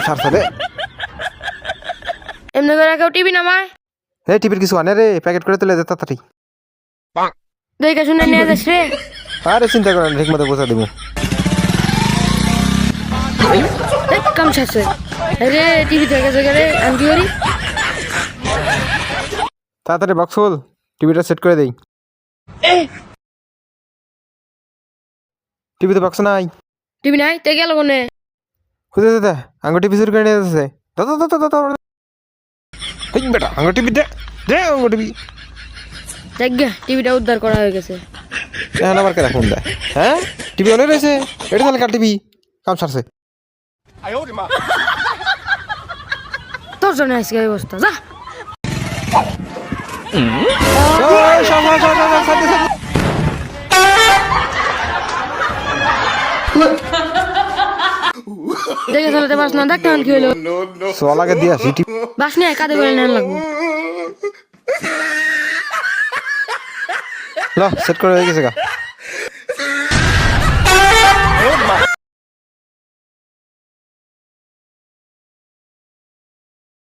সারছে রে এমনি করে কেউ টিভি নামায় এই টিভির কিছু আনে রে প্যাকেট করে তুলে দে তাড়াতাড়ি দেখে শুনে নিয়ে যাস রে আরে চিন্তা করেন ঠিক মতো বোঝা দেবো কাম ছাড়ছে রে টিভি দেখে দেখে রে আমি কি করি তাড়াতাড়ি বক্স খোল টিভিটা সেট করে দেই টিভিতে বক্স নাই টিভি নাই তে গেল কোনে খুঁজে দে আঙ্গুর টিভি শুরু করে নিয়ে যাচ্ছে বেটা আঙ্গুর টিভি দে দে আঙ্গুর টিভি দেখ গে টিভিটা উদ্ধার করা হয়ে গেছে এখন আবার কেনা ফোন দেয় হ্যাঁ টিভি অনেক রয়েছে এটা তাহলে কার টিভি কাম সারছে তোর জন্য আজকে এই অবস্থা যা দেখে চলাতে পারছ না দেখ কেমন কি হলো সোয়ালাকে দিয়ে আসি বাস নিয়ে কাঁদে বলে নেন লাগবো ল সেট করে হয়ে গেছে গা